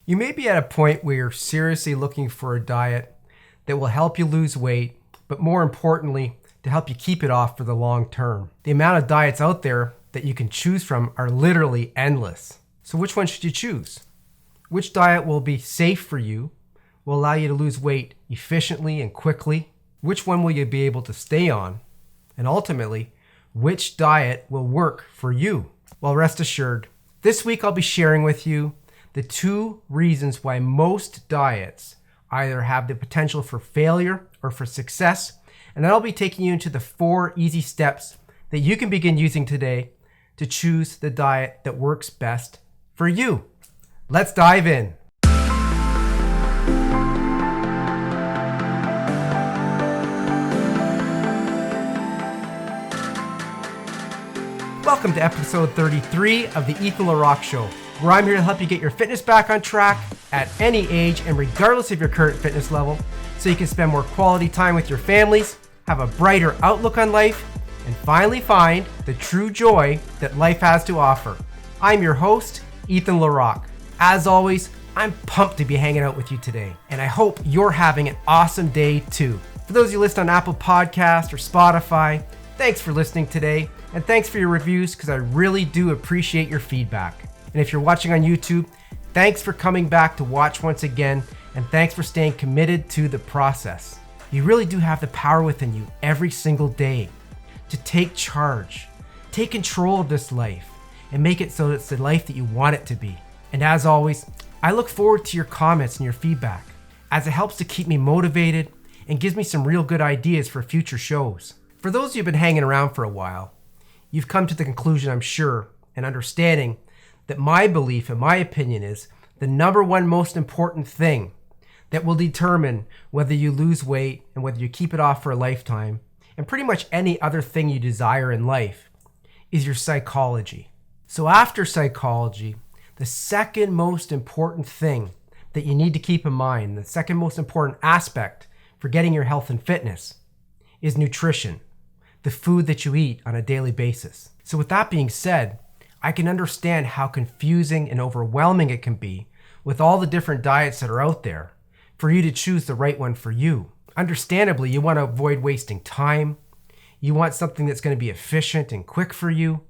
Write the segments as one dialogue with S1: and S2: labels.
S1: You may be at a point where you're seriously looking for a diet that will help you lose weight, but more importantly, to help you keep it off for the long term. The amount of diets out there that you can choose from are literally endless. So which one should you choose? Which diet will be safe for you, will allow you to lose weight efficiently and quickly? Which one will you be able to stay on? And ultimately, which diet will work for you? Well, rest assured, this week I'll be sharing with you the 2 reasons why most diets either have the potential for failure or for success, and then I'll be taking you into the 4 easy steps that you can begin using today to choose the diet that works best for you. Let's dive in. Welcome to episode 33 of the LeRock Show, where I'm here to help you get your fitness back on track at any age and regardless of your current fitness level, so you can spend more quality time with your families, have a brighter outlook on life, and finally find the true joy that life has to offer. I'm your host, LeRock. As always, I'm pumped to be hanging out with you today, and I hope you're having an awesome day too. For those of you listening on Apple Podcasts or Spotify, thanks for listening today, and thanks for your reviews because I really do appreciate your feedback. And if you're watching on YouTube, thanks for coming back to watch once again, and thanks for staying committed to the process. You really do have the power within you every single day to take charge, take control of this life, and make it so it's the life that you want it to be. And as always, I look forward to your comments and your feedback, as it helps to keep me motivated and gives me some real good ideas for future shows. For those of you who've been hanging around for a while, you've come to the conclusion, I'm sure, and understanding that my belief and my opinion is the number one most important thing that will determine whether you lose weight and whether you keep it off for a lifetime, and pretty much any other thing you desire in life, is your psychology. So after psychology, the second most important thing that you need to keep in mind, the second most important aspect for getting your health and fitness, is nutrition, the food that you eat on a daily basis. So with that being said, I can understand how confusing and overwhelming it can be with all the different diets that are out there for you to choose the right one for you. Understandably, you want to avoid wasting time. You want something that's going to be efficient and quick for you,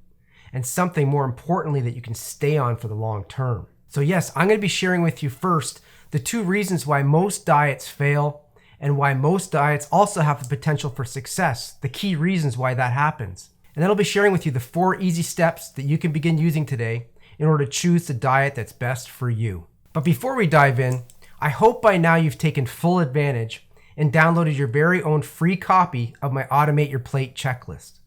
S1: and something more importantly that you can stay on for the long term. So yes, I'm going to be sharing with you first the 2 reasons why most diets fail and why most diets also have the potential for success, the key reasons why that happens. And then I'll be sharing with you the 4 easy steps that you can begin using today in order to choose the diet that's best for you. But before we dive in, I hope by now you've taken full advantage and downloaded your very own free copy of my Automate Your Plate checklist.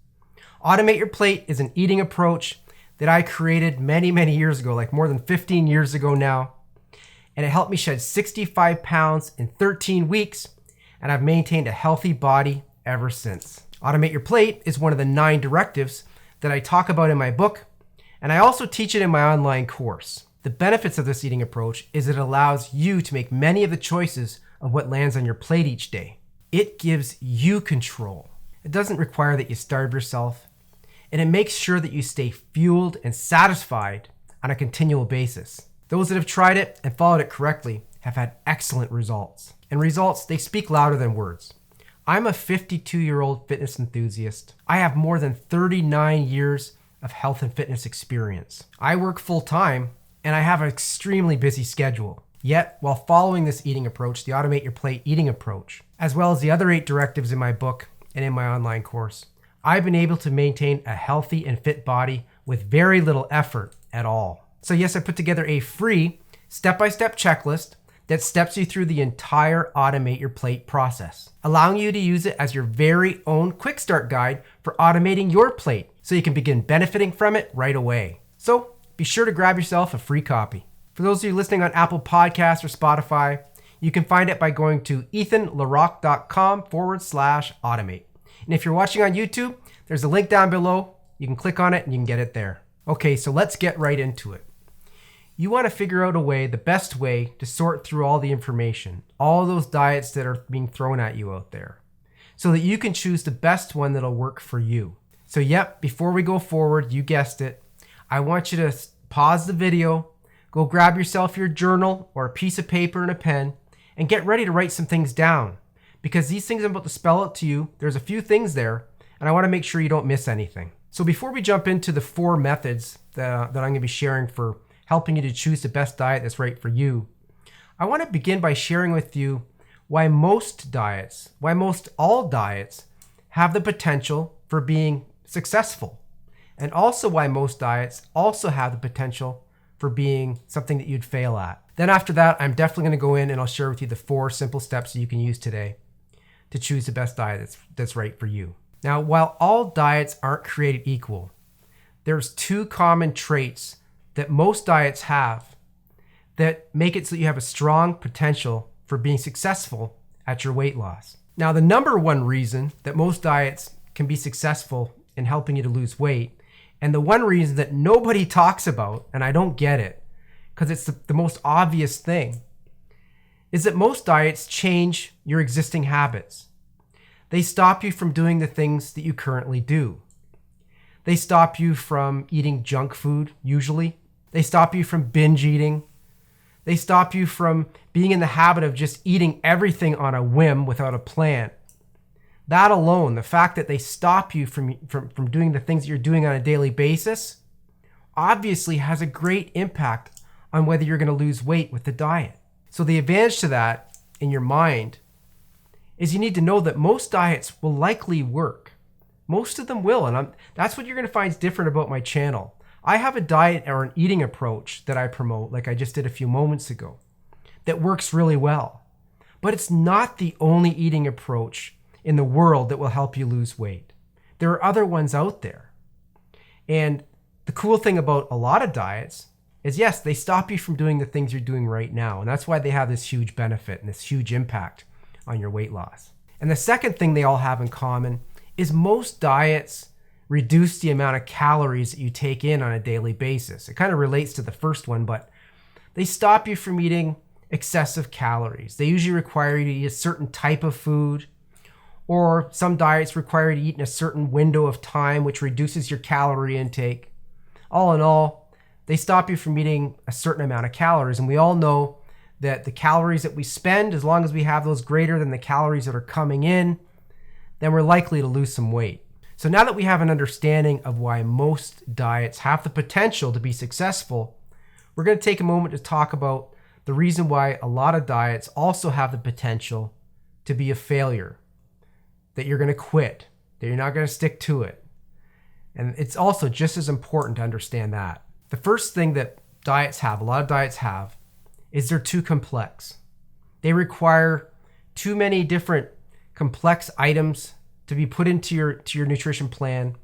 S1: Automate Your Plate is an eating approach that I created many years ago, like more than 15 years ago now. And it helped me shed 65 pounds in 13 weeks, and I've maintained a healthy body ever since. Automate Your Plate is one of the 9 directives that I talk about in my book, and I also teach it in my online course. The benefits of this eating approach is it allows you to make many of the choices of what lands on your plate each day. It gives you control. It doesn't require that you starve yourself, and it makes sure that you stay fueled and satisfied on a continual basis. Those that have tried it and followed it correctly have had excellent results. And results, they speak louder than words. I'm a 52-year-old fitness enthusiast. I have more than 39 years of health and fitness experience. I work full-time, and I have an extremely busy schedule. Yet, while following this eating approach, the Automate Your Plate eating approach, as well as the other 8 directives in my book and in my online course, I've been able to maintain a healthy and fit body with very little effort at all. So yes, I put together a free step-by-step checklist that steps you through the entire Automate Your Plate process, allowing you to use it as your very own quick start guide for automating your plate so you can begin benefiting from it right away. So be sure to grab yourself a free copy. For those of you listening on Apple Podcasts or Spotify, you can find it by going to ethanlerock.com/automate. And if you're watching on YouTube, there's a link down below. You can click on it and you can get it there. Okay, so let's get right into it. You want to figure out the best way to sort through all the information, all those diets that are being thrown at you out there, so that you can choose the best one that'll work for you. So before we go forward, you guessed it, I want you to pause the video, Go grab yourself your journal or a piece of paper and a pen and get ready to write some things down, because these things I'm about to spell out to you, there's a few things there, and I want to make sure you don't miss anything. So before we jump into the 4 methods that I'm going to be sharing for helping you to choose the best diet that's right for you, I want to begin by sharing with you why most all diets have the potential for being successful, and also why most diets also have the potential for being something that you'd fail at. Then after that, I'm definitely going to go in and I'll share with you the 4 simple steps that you can use today to choose the best diet that's right for you. Now, while all diets aren't created equal, there's 2 common traits that most diets have that make it so that you have a strong potential for being successful at your weight loss. Now, the number one reason that most diets can be successful in helping you to lose weight, and the one reason that nobody talks about, and I don't get it, because it's the most obvious thing, is that most diets change your existing habits. They stop you from doing the things that you currently do. They stop you from eating junk food, usually. They stop you from binge eating. They stop you from being in the habit of just eating everything on a whim without a plan. That alone, the fact that they stop you from doing the things that you're doing on a daily basis, obviously has a great impact on whether you're going to lose weight with the diet. So the advantage to that in your mind is you need to know that most diets will likely work. Most of them will, and that's what you're going to find is different about my channel. I have a diet or an eating approach that I promote, like I just did a few moments ago, that works really well. But it's not the only eating approach in the world that will help you lose weight. There are other ones out there. And the cool thing about a lot of diets is, yes, they stop you from doing the things you're doing right now. And that's why they have this huge benefit and this huge impact on your weight loss. And the second thing they all have in common is most diets reduce the amount of calories that you take in on a daily basis. It kind of relates to the first one, but they stop you from eating excessive calories. They usually require you to eat a certain type of food, or some diets require you to eat in a certain window of time, which reduces your calorie intake. All in all, they stop you from eating a certain amount of calories. And we all know that the calories that we spend, as long as we have those greater than the calories that are coming in, then we're likely to lose some weight. So now that we have an understanding of why most diets have the potential to be successful, we're going to take a moment to talk about the reason why a lot of diets also have the potential to be a failure, that you're going to quit, that you're not going to stick to it. And it's also just as important to understand that. The first thing that a lot of diets have, is they're too complex. They require too many different complex items to be put into your nutrition plan,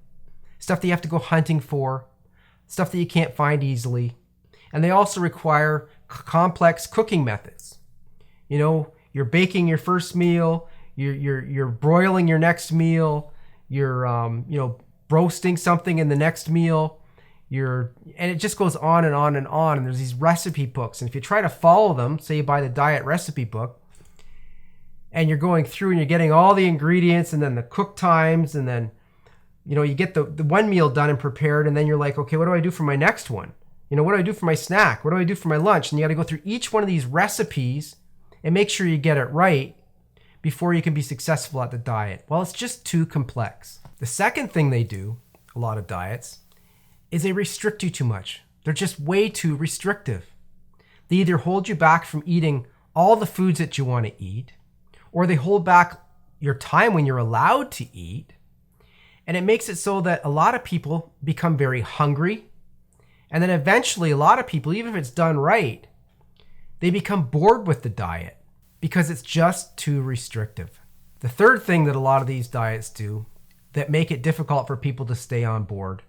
S1: stuff that you have to go hunting for, stuff that you can't find easily. And they also require complex cooking methods. You know, you're baking your first meal, you're broiling your next meal, you're roasting something in the next meal, and it just goes on and on and on. And there's these recipe books, and if you try to follow them, say you buy the diet recipe book, and you're going through and you're getting all the ingredients and then the cook times, and then you get the one meal done and prepared, and then you're like, okay, what do I do for my next one? What do I do for my snack? What do I do for my lunch? And you got to go through each one of these recipes and make sure you get it right before you can be successful at the diet. Well, it's just too complex. The second thing they do, a lot of diets, is they restrict you too much. They're just way too restrictive. They either hold you back from eating all the foods that you want to eat, or they hold back your time when you're allowed to eat. And it makes it so that a lot of people become very hungry. And then eventually a lot of people, even if it's done right, they become bored with the diet because it's just too restrictive. The third thing that a lot of these diets do that make it difficult for people to stay on board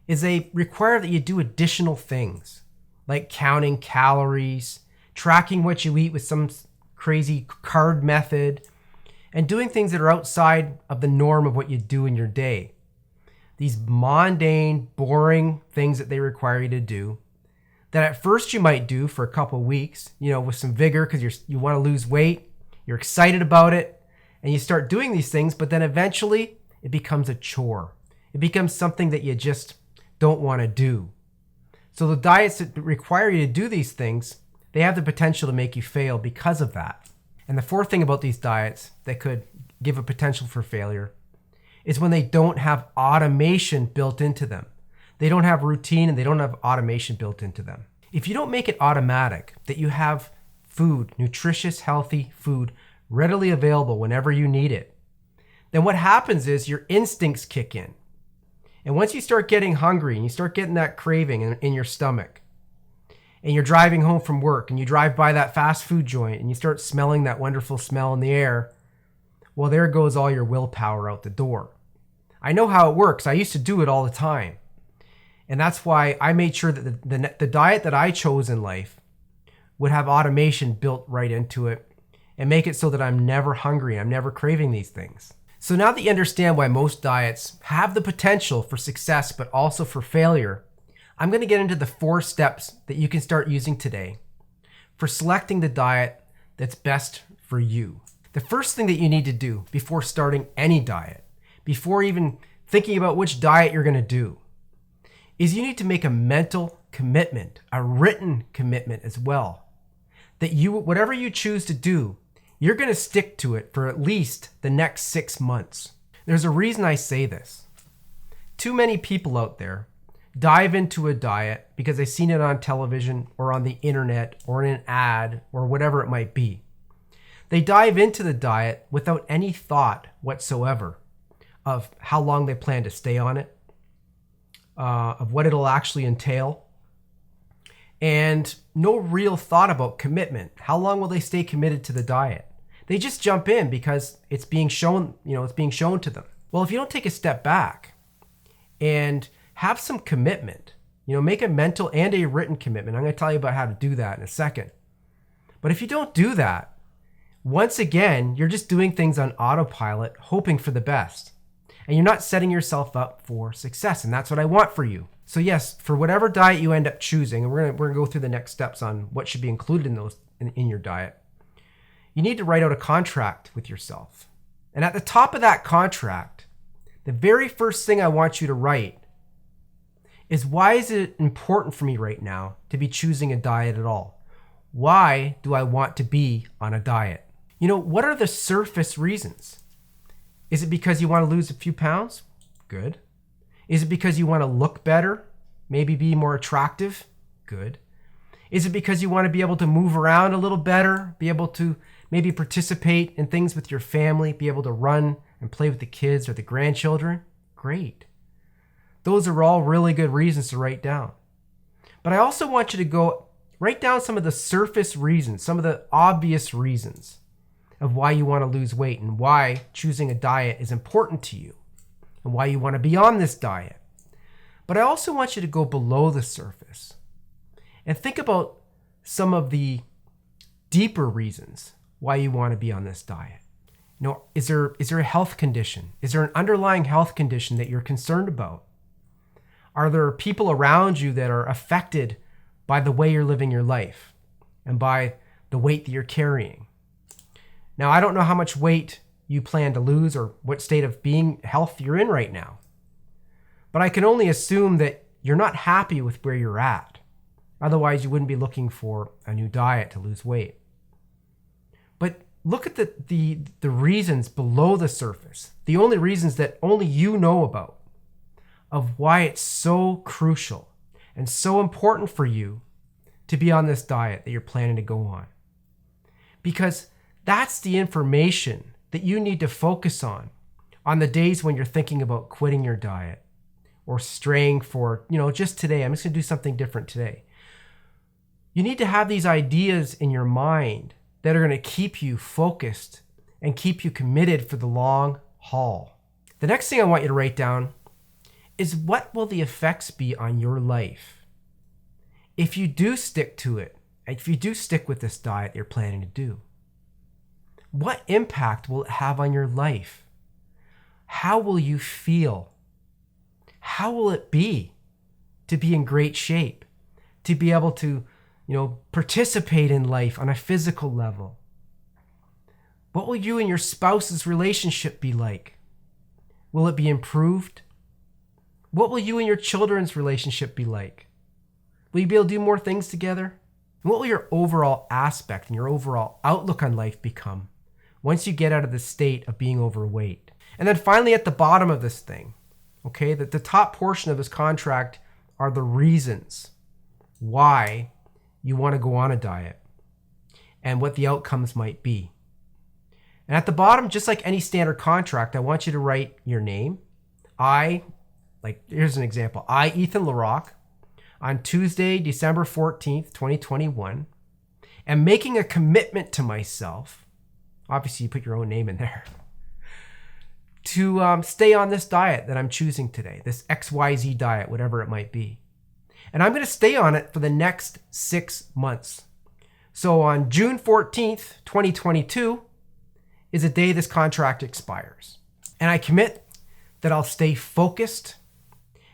S1: is they require that you do additional things like counting calories, tracking what you eat with some crazy card method, and doing things that are outside of the norm of what you do in your day. These mundane, boring things that they require you to do that at first you might do for a couple of weeks, with some vigor because you want to lose weight, you're excited about it, and you start doing these things, but then eventually it becomes a chore. It becomes something that you just don't want to do. So the diets that require you to do these things, they have the potential to make you fail because of that. And the fourth thing about these diets that could give a potential for failure is when they don't have automation built into them. They don't have routine and they don't have automation built into them. If you don't make it automatic that you have food, nutritious, healthy food readily available whenever you need it, then what happens is your instincts kick in. And once you start getting hungry and you start getting that craving in your stomach, and you're driving home from work and you drive by that fast food joint and you start smelling that wonderful smell in the air, well, there goes all your willpower out the door. I know how it works. I used to do it all the time. And that's why I made sure that the diet that I chose in life would have automation built right into it and make it so that I'm never hungry. I'm never craving these things. So now that you understand why most diets have the potential for success, but also for failure, I'm going to get into the 4 steps that you can start using today for selecting the diet that's best for you. The first thing that you need to do before starting any diet, before even thinking about which diet you're going to do, is you need to make a mental commitment, a written commitment as well, that whatever you choose to do, you're going to stick to it for at least the next 6 months. There's a reason I say this. Too many people out there dive into a diet because they've seen it on television or on the internet or in an ad or whatever it might be. They dive into the diet without any thought whatsoever of how long they plan to stay on it, of what it'll actually entail, and no real thought about commitment. How long will they stay committed to the diet? They just jump in because it's being shown, it's being shown to them. Well, if you don't take a step back and have some commitment, make a mental and a written commitment. I'm going to tell you about how to do that in a second. But if you don't do that, once again, you're just doing things on autopilot, hoping for the best. And you're not setting yourself up for success. And that's what I want for you. So yes, for whatever diet you end up choosing, and we're going to go through the next steps on what should be included in your diet, you need to write out a contract with yourself. And at the top of that contract, the very first thing I want you to write is, why is it important for me right now to be choosing a diet at all? Why do I want to be on a diet? What are the surface reasons? Is it because you want to lose a few pounds? Good. Is it because you want to look better? Maybe be more attractive? Good. Is it because you want to be able to move around a little better? Be able to maybe participate in things with your family? Be able to run and play with the kids or the grandchildren? Great. Those are all really good reasons to write down. But I also want you to write down some of the surface reasons, some of the obvious reasons of why you want to lose weight and why choosing a diet is important to you and why you want to be on this diet. But I also want you to go below the surface and think about some of the deeper reasons why you want to be on this diet. Is there a health condition? Is there an underlying health condition that you're concerned about? Are there people around you that are affected by the way you're living your life and by the weight that you're carrying? Now, I don't know how much weight you plan to lose or what state of health you're in right now, but I can only assume that you're not happy with where you're at. Otherwise, you wouldn't be looking for a new diet to lose weight. But look at the reasons below the surface, the only reasons that only you know about, of why it's so crucial and so important for you to be on this diet that you're planning to go on. Because that's the information that you need to focus on the days when you're thinking about quitting your diet or straying for, just today, I'm just going to do something different today. You need to have these ideas in your mind that are going to keep you focused and keep you committed for the long haul. The next thing I want you to write down is, what will the effects be on your life if you do stick to it, if you do stick with this diet you're planning to do? What impact will it have on your life? How will you feel? How will it be to be in great shape, to be able to, participate in life on a physical level? What will you and your spouse's relationship be like? Will it be improved? What will you and your children's relationship be like? Will you be able to do more things together? And what will your overall aspect and your overall outlook on life become once you get out of the state of being overweight? And then finally, at the bottom of this thing, okay, that the top portion of this contract are the reasons why you want to go on a diet and what the outcomes might be. And at the bottom, just like any standard contract, I want you to write your name. Here's an example. I, Ethan LeRock, on Tuesday, December 14th, 2021, am making a commitment to myself. Obviously, you put your own name in there. To stay on this diet that I'm choosing today, this XYZ diet, whatever it might be. And I'm going to stay on it for the next 6 months. So on June 14th, 2022 is the day this contract expires. And I commit that I'll stay focused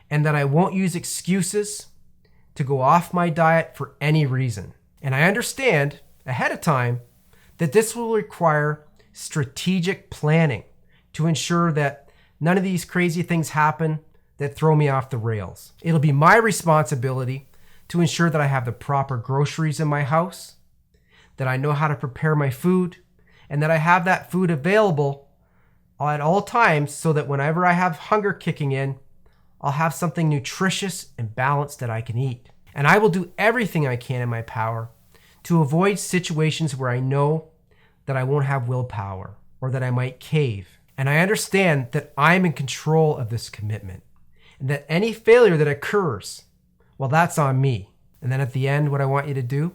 S1: and that I won't use excuses to go off my diet for any reason. And I understand ahead of time that this will require strategic planning to ensure that none of these crazy things happen that throw me off the rails. It'll be my responsibility to ensure that I have the proper groceries in my house, that I know how to prepare my food, and that I have that food available at all times so that whenever I have hunger kicking in, I'll have something nutritious and balanced that I can eat. And I will do everything I can in my power to avoid situations where I know that I won't have willpower or that I might cave. And I understand that I'm in control of this commitment and that any failure that occurs, well, that's on me. And then at the end, what I want you to do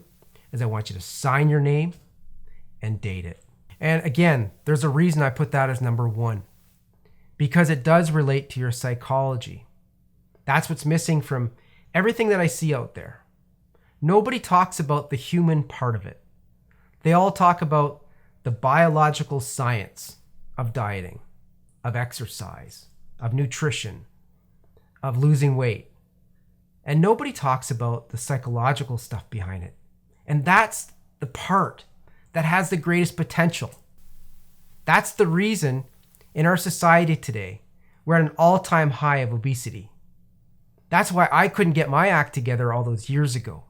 S1: is I want you to sign your name and date it. And again, there's a reason I put that as number 1, because it does relate to your psychology. That's what's missing from everything that I see out there. Nobody talks about the human part of it. They all talk about the biological science of dieting, of exercise, of nutrition, of losing weight. And nobody talks about the psychological stuff behind it. And that's the part that has the greatest potential. That's the reason in our society today, we're at an all-time high of obesity. That's why I couldn't get my act together all those years ago,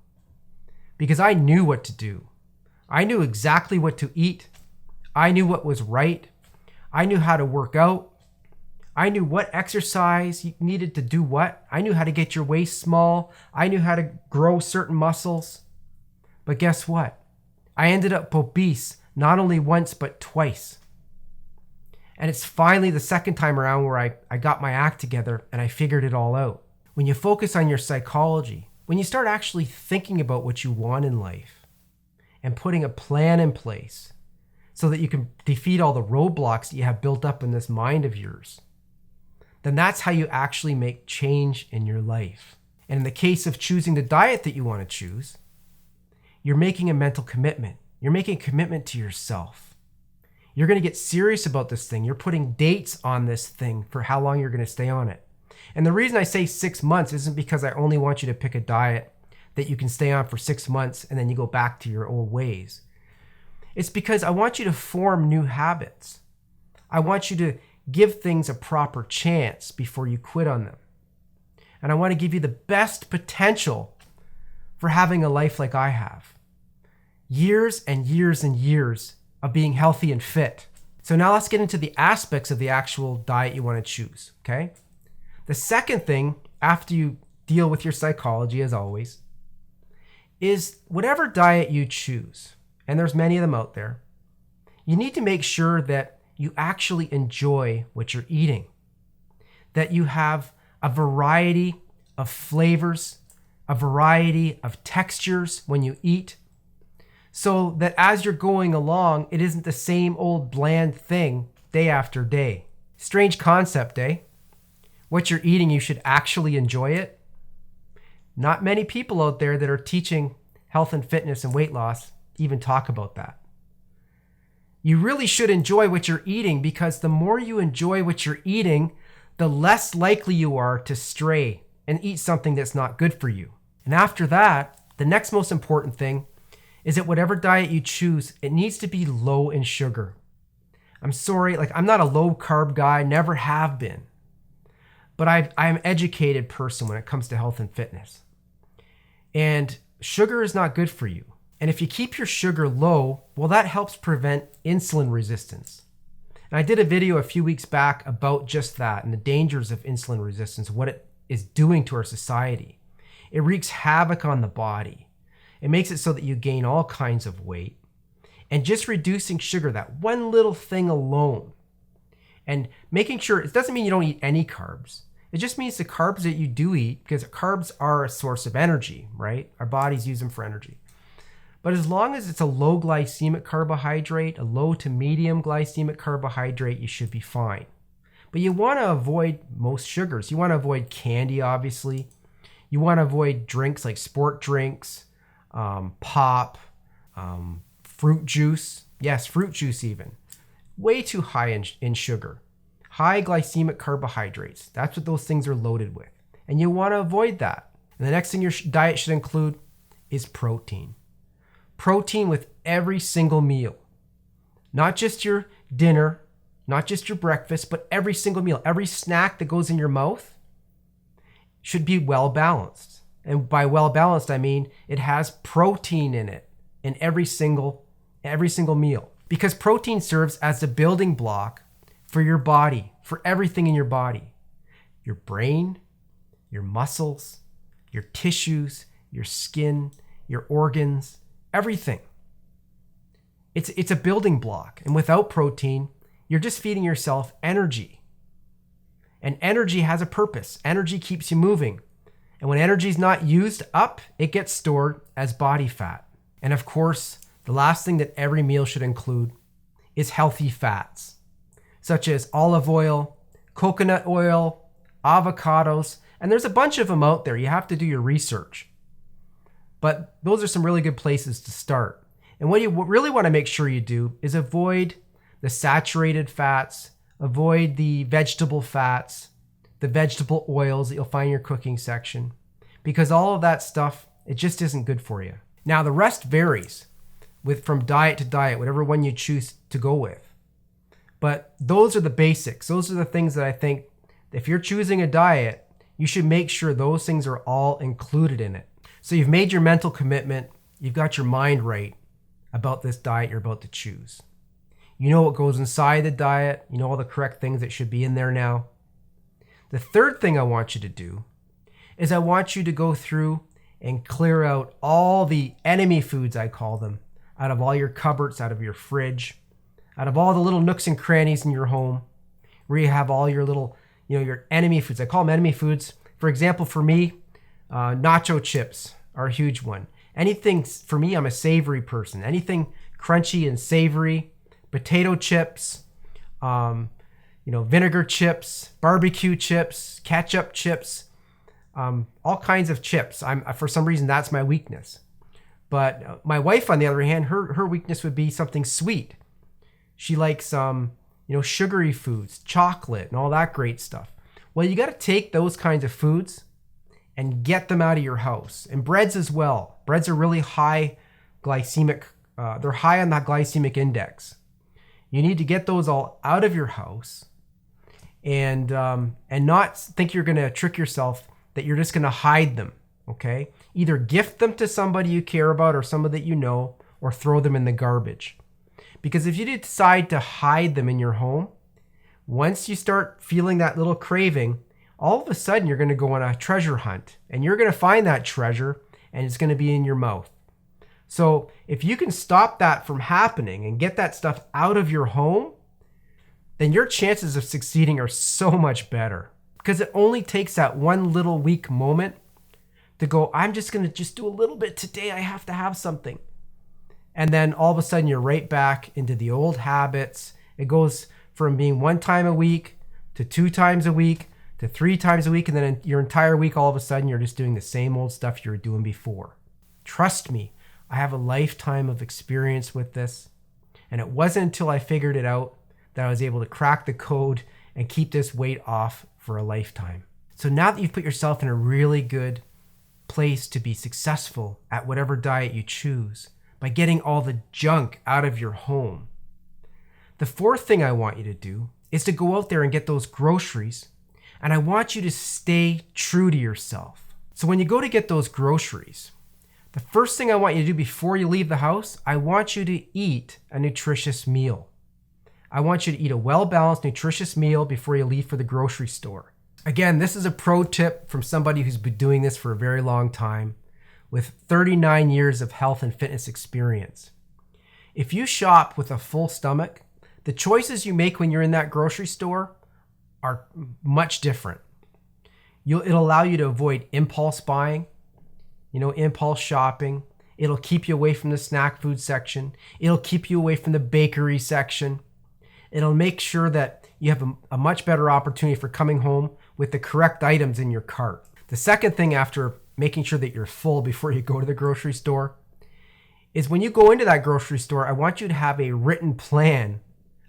S1: because I knew what to do. I knew exactly what to eat. I knew what was right. I knew how to work out. I knew what exercise you needed to do what. I knew how to get your waist small. I knew how to grow certain muscles. But guess what? I ended up obese not only once, but twice. And it's finally the second time around where I got my act together and I figured it all out. When you focus on your psychology, when you start actually thinking about what you want in life and putting a plan in place so that you can defeat all the roadblocks that you have built up in this mind of yours, then that's how you actually make change in your life. And in the case of choosing the diet that you want to choose, you're making a mental commitment. You're making a commitment to yourself. You're going to get serious about this thing. You're putting dates on this thing for how long you're going to stay on it. And the reason I say 6 months isn't because I only want you to pick a diet that you can stay on for 6 months and then you go back to your old ways. It's because I want you to form new habits. I want you to give things a proper chance before you quit on them. And I want to give you the best potential for having a life like I have. Years and years and years of being healthy and fit. So now let's get into the aspects of the actual diet you want to choose, okay? The second thing, after you deal with your psychology, as always, is whatever diet you choose, and there's many of them out there, you need to make sure that you actually enjoy what you're eating, that you have a variety of flavors, a variety of textures when you eat, so that as you're going along, it isn't the same old bland thing day after day. Strange concept, eh? What you're eating, you should actually enjoy it. Not many people out there that are teaching health and fitness and weight loss even talk about that. You really should enjoy what you're eating, because the more you enjoy what you're eating, the less likely you are to stray and eat something that's not good for you. And after that, the next most important thing is that whatever diet you choose, it needs to be low in sugar. I'm sorry, I'm not a low carb guy, never have been. But I'm an educated person when it comes to health and fitness. And sugar is not good for you. And if you keep your sugar low, well, that helps prevent insulin resistance. And I did a video a few weeks back about just that and the dangers of insulin resistance, what it is doing to our society. It wreaks havoc on the body. It makes it so that you gain all kinds of weight. And just reducing sugar, that one little thing alone, and making sure, it doesn't mean you don't eat any carbs. It just means the carbs that you do eat, because carbs are a source of energy, right? Our bodies use them for energy. But as long as it's a low glycemic carbohydrate, a low to medium glycemic carbohydrate, you should be fine. But you want to avoid most sugars. You want to avoid candy, obviously. You want to avoid drinks like sport drinks, pop, fruit juice. Yes, fruit juice even. Way too high in sugar. High glycemic carbohydrates. That's what those things are loaded with. And you want to avoid that. And the next thing your diet should include is protein. Protein with every single meal. Not just your dinner, not just your breakfast, but every single meal. Every snack that goes in your mouth should be well balanced. And by well balanced, I mean it has protein in it in every single meal. Because protein serves as the building block for your body, for everything in your body. Your brain, your muscles, your tissues, your skin, your organs, everything. It's a building block. And without protein, you're just feeding yourself energy. And energy has a purpose. Energy keeps you moving. And when energy is not used up, it gets stored as body fat. And of course, the last thing that every meal should include is healthy fats, such as olive oil, coconut oil, avocados, and there's a bunch of them out there. You have to do your research. But those are some really good places to start. And what you really want to make sure you do is avoid the saturated fats, avoid the vegetable fats, the vegetable oils that you'll find in your cooking section, because all of that stuff, it just isn't good for you. Now, the rest varies from diet to diet, whatever one you choose to go with. But those are the basics. Those are the things that I think if you're choosing a diet, you should make sure those things are all included in it. So you've made your mental commitment. You've got your mind right about this diet you're about to choose. You know what goes inside the diet. You know all the correct things that should be in there now. The third thing I want you to do is I want you to go through and clear out all the enemy foods, I call them, out of all your cupboards, out of your fridge, out of all the little nooks and crannies in your home, where you have all your little, your enemy foods. I call them enemy foods. For example, for me, nacho chips are a huge one. Anything, for me, I'm a savory person. Anything crunchy and savory, potato chips, vinegar chips, barbecue chips, ketchup chips, all kinds of chips. For some reason, that's my weakness. But my wife, on the other hand, her weakness would be something sweet. She likes, sugary foods, chocolate, and all that great stuff. Well, you got to take those kinds of foods and get them out of your house. And breads as well. Breads are really high glycemic. They're high on the glycemic index. You need to get those all out of your house, and not think you're going to trick yourself that you're just going to hide them. Okay? Either gift them to somebody you care about or somebody that you know, or throw them in the garbage. Because if you decide to hide them in your home, once you start feeling that little craving, all of a sudden you're going to go on a treasure hunt, and you're going to find that treasure, and it's going to be in your mouth. So if you can stop that from happening and get that stuff out of your home, then your chances of succeeding are so much better. Because it only takes that one little weak moment to go, I'm just going to just do a little bit today. I have to have something. And then all of a sudden you're right back into the old habits. It goes from being 1 time a week to 2 times a week to 3 times a week. And then your entire week, all of a sudden, you're just doing the same old stuff you were doing before. Trust me, I have a lifetime of experience with this. And it wasn't until I figured it out that I was able to crack the code and keep this weight off for a lifetime. So now that you've put yourself in a really good place to be successful at whatever diet you choose, by getting all the junk out of your home, the fourth thing I want you to do is to go out there and get those groceries, and I want you to stay true to yourself. So when you go to get those groceries, The first thing I want you to do before you leave the house, I want you to eat a nutritious meal. I want you to eat a well-balanced, nutritious meal before you leave for the grocery store. Again, this is a pro tip from somebody who's been doing this for a very long time with 39 years of health and fitness experience. If you shop with a full stomach, the choices you make when you're in that grocery store are much different. It'll allow you to avoid impulse buying, impulse shopping. It'll keep you away from the snack food section. It'll keep you away from the bakery section. It'll make sure that you have a much better opportunity for coming home with the correct items in your cart. The second thing after making sure that you're full before you go to the grocery store is when you go into that grocery store, I want you to have a written plan,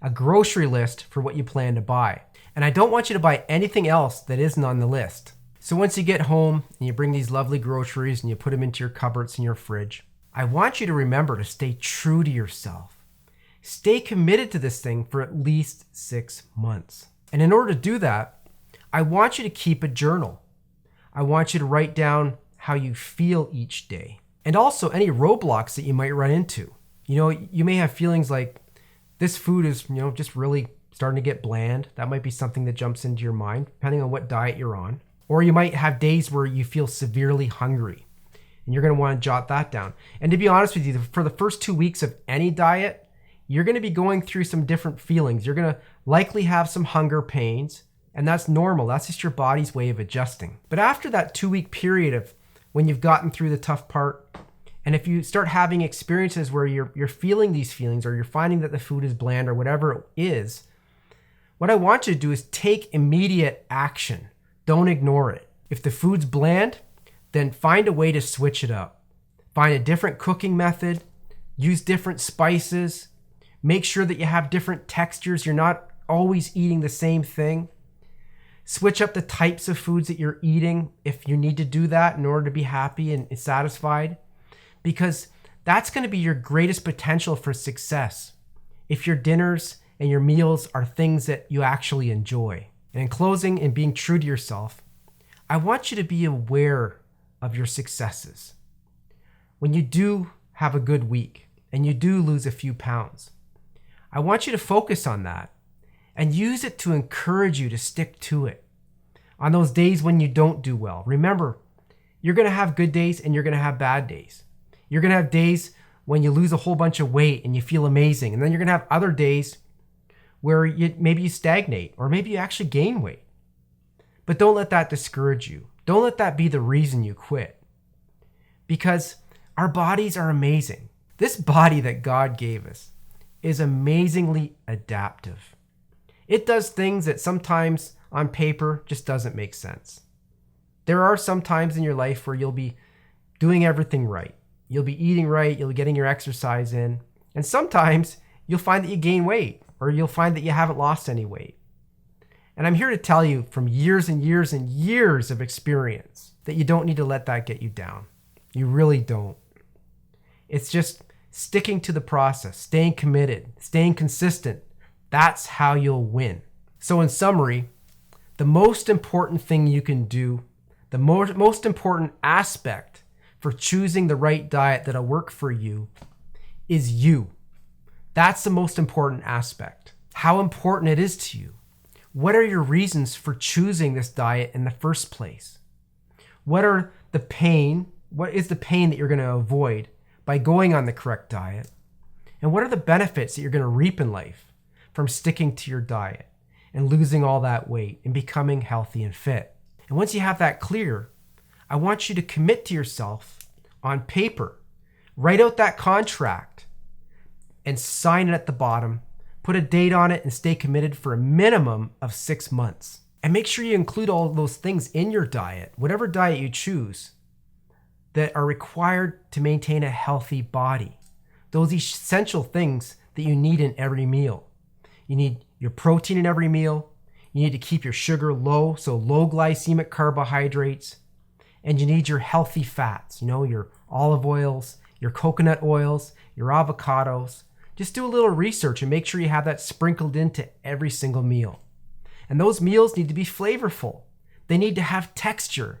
S1: a grocery list for what you plan to buy. And I don't want you to buy anything else that isn't on the list. So once you get home and you bring these lovely groceries and you put them into your cupboards and your fridge, I want you to remember to stay true to yourself. Stay committed to this thing for at least 6 months. And in order to do that, I want you to keep a journal. I want you to write down how you feel each day and also any roadblocks that you might run into. You may have feelings like this food is, just really starting to get bland. That might be something that jumps into your mind, depending on what diet you're on. Or you might have days where you feel severely hungry and you're going to want to jot that down. And to be honest with you, for the first 2 weeks of any diet, you're going to be going through some different feelings. You're going to likely have some hunger pains, and that's normal. That's just your body's way of adjusting. But after that 2-week period of when you've gotten through the tough part, and if you start having experiences where you're feeling these feelings or you're finding that the food is bland or whatever it is, what I want you to do is take immediate action. Don't ignore it. If the food's bland, then find a way to switch it up. Find a different cooking method, use different spices, make sure that you have different textures. You're not always eating the same thing. Switch up the types of foods that you're eating if you need to do that in order to be happy and satisfied, because that's going to be your greatest potential for success if your dinners and your meals are things that you actually enjoy. And in closing and being true to yourself, I want you to be aware of your successes. When you do have a good week and you do lose a few pounds, I want you to focus on that and use it to encourage you to stick to it. On those days when you don't do well, remember, you're going to have good days and you're going to have bad days. You're going to have days when you lose a whole bunch of weight and you feel amazing. And then you're going to have other days where maybe you stagnate or maybe you actually gain weight. But don't let that discourage you. Don't let that be the reason you quit. Because our bodies are amazing. This body that God gave us is amazingly adaptive. It does things that sometimes on paper just doesn't make sense. There are some times in your life where you'll be doing everything right. You'll be eating right, you'll be getting your exercise in, and sometimes you'll find that you gain weight or you'll find that you haven't lost any weight. And I'm here to tell you from years and years and years of experience that you don't need to let that get you down. You really don't. It's just sticking to the process, staying committed, staying consistent. That's how you'll win. So in summary, the most important thing you can do, the most important aspect for choosing the right diet that'll work for you is you. That's the most important aspect. How important it is to you. What are your reasons for choosing this diet in the first place? What is the pain that you're going to avoid by going on the correct diet? And what are the benefits that you're going to reap in life from sticking to your diet and losing all that weight and becoming healthy and fit? And once you have that clear, I want you to commit to yourself on paper. Write out that contract and sign it at the bottom. Put a date on it and stay committed for a minimum of 6 months. And make sure you include all of those things in your diet, whatever diet you choose, that are required to maintain a healthy body. Those essential things that you need in every meal. You need your protein in every meal. You need to keep your sugar low, so low glycemic carbohydrates. And you need your healthy fats, your olive oils, your coconut oils, your avocados. Just do a little research and make sure you have that sprinkled into every single meal. And those meals need to be flavorful. They need to have texture.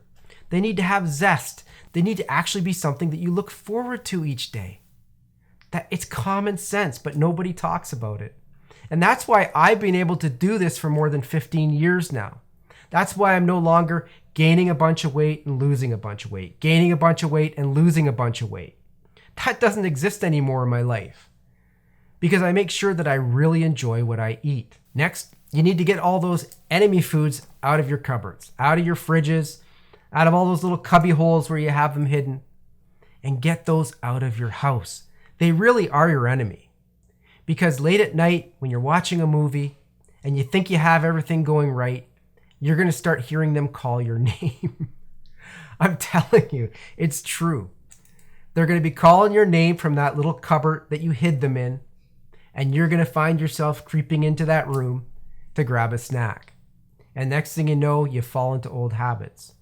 S1: They need to have zest. They need to actually be something that you look forward to each day. That it's common sense, but nobody talks about it. And that's why I've been able to do this for more than 15 years now. That's why I'm no longer gaining a bunch of weight and losing a bunch of weight, gaining a bunch of weight and losing a bunch of weight. That doesn't exist anymore in my life because I make sure that I really enjoy what I eat. Next, you need to get all those enemy foods out of your cupboards, out of your fridges, out of all those little cubby holes where you have them hidden, and get those out of your house. They really are your enemy. Because late at night, when you're watching a movie and you think you have everything going right, you're going to start hearing them call your name. I'm telling you, it's true. They're going to be calling your name from that little cupboard that you hid them in, and you're going to find yourself creeping into that room to grab a snack. And next thing you know, you fall into old habits.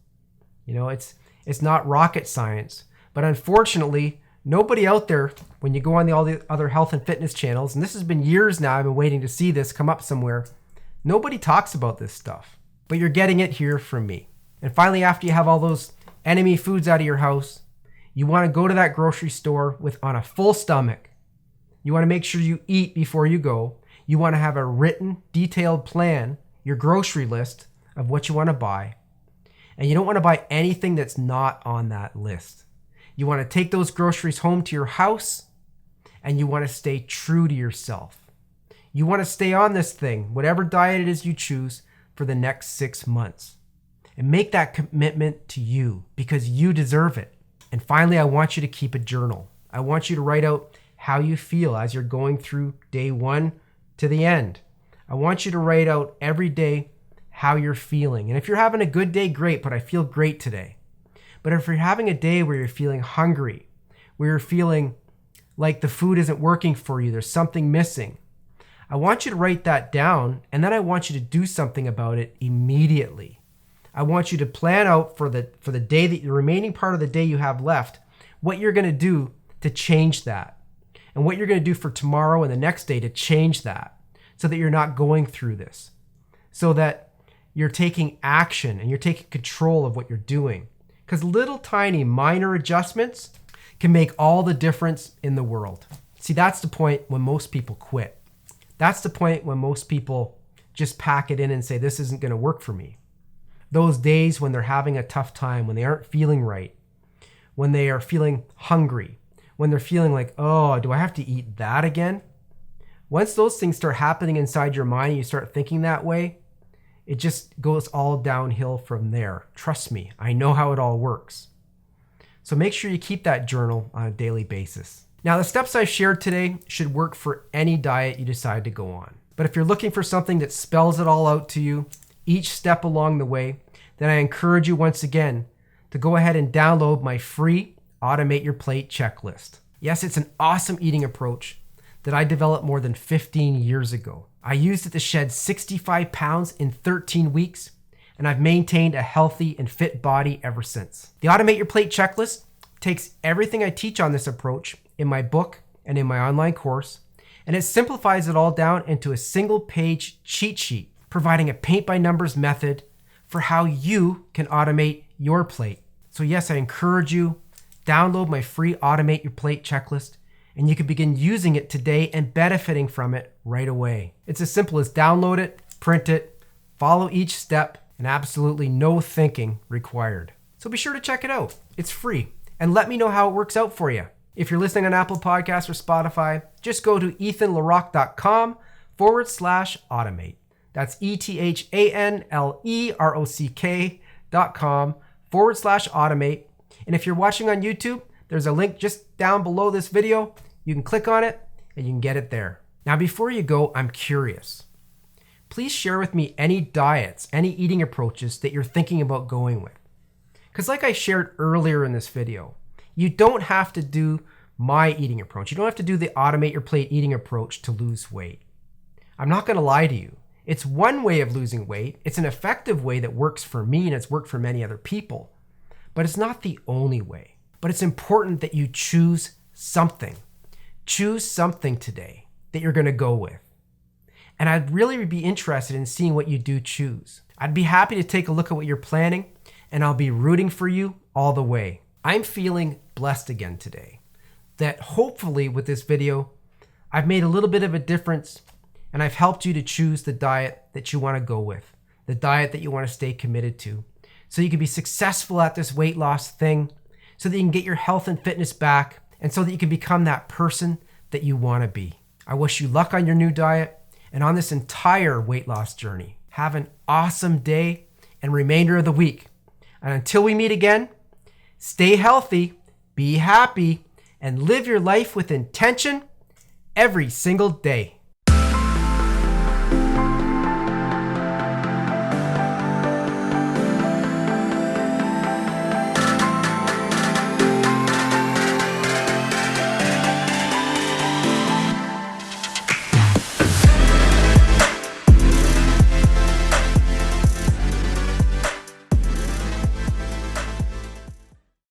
S1: You know, it's not rocket science, but unfortunately, nobody out there, when you go on all the other health and fitness channels, and this has been years now, I've been waiting to see this come up somewhere, nobody talks about this stuff, but you're getting it here from me. And finally, after you have all those enemy foods out of your house, you want to go to that grocery store on a full stomach. You want to make sure you eat before you go. You want to have a written, detailed plan, your grocery list of what you want to buy. And you don't want to buy anything that's not on that list. You want to take those groceries home to your house, and you want to stay true to yourself. You want to stay on this thing, whatever diet it is you choose, for the next 6 months. And make that commitment to you because you deserve it. And finally, I want you to keep a journal. I want you to write out how you feel as you're going through day 1 to the end. I want you to write out every day how you're feeling. And if you're having a good day, great, but I feel great today. But if you're having a day where you're feeling hungry, where you're feeling like the food isn't working for you, there's something missing, I want you to write that down, and then I want you to do something about it immediately. I want you to plan out for the day, the remaining part of the day you have left, what you're going to do to change that, and what you're going to do for tomorrow and the next day to change that, so that you're not going through this, so that you're taking action and you're taking control of what you're doing. Because little tiny minor adjustments can make all the difference in the world. See, that's the point when most people quit. That's the point when most people just pack it in and say, this isn't going to work for me. Those days when they're having a tough time, when they aren't feeling right, when they are feeling hungry, when they're feeling like, oh, do I have to eat that again? Once those things start happening inside your mind and you start thinking that way, it just goes all downhill from there. Trust me, I know how it all works. So make sure you keep that journal on a daily basis. Now, the steps I've shared today should work for any diet you decide to go on. But if you're looking for something that spells it all out to you, each step along the way, then I encourage you once again to go ahead and download my free Automate Your Plate checklist. Yes, it's an awesome eating approach that I developed more than 15 years ago. I used it to shed 65 pounds in 13 weeks, and I've maintained a healthy and fit body ever since. The Automate Your Plate checklist takes everything I teach on this approach in my book and in my online course, and it simplifies it all down into a single page cheat sheet, providing a paint by numbers method for how you can automate your plate. So yes, I encourage you, download my free Automate Your Plate checklist, and you can begin using it today and benefiting from it right away. It's as simple as download it, print it, follow each step, and absolutely no thinking required. So be sure to check it out. It's free. And let me know how it works out for you. If you're listening on Apple Podcasts or Spotify, just go to ethanlerock.com/automate. That's ethanlerock.com/automate. And if you're watching on YouTube, there's a link just down below this video. You can click on it and you can get it there. Now, before you go, I'm curious. Please share with me any diets, any eating approaches that you're thinking about going with. Because like I shared earlier in this video, you don't have to do my eating approach. You don't have to do the Automate Your Plate eating approach to lose weight. I'm not going to lie to you. It's one way of losing weight. It's an effective way that works for me and it's worked for many other people. But it's not the only way. But it's important that you choose something. Choose something today that you're going to go with. And I'd really be interested in seeing what you do choose. I'd be happy to take a look at what you're planning, and I'll be rooting for you all the way. I'm feeling blessed again today. That hopefully with this video, I've made a little bit of a difference and I've helped you to choose the diet that you want to go with, the diet that you want to stay committed to, so you can be successful at this weight loss thing, so that you can get your health and fitness back, and so that you can become that person that you want to be. I wish you luck on your new diet and on this entire weight loss journey. Have an awesome day and remainder of the week. And until we meet again, stay healthy, be happy, and live your life with intention every single day.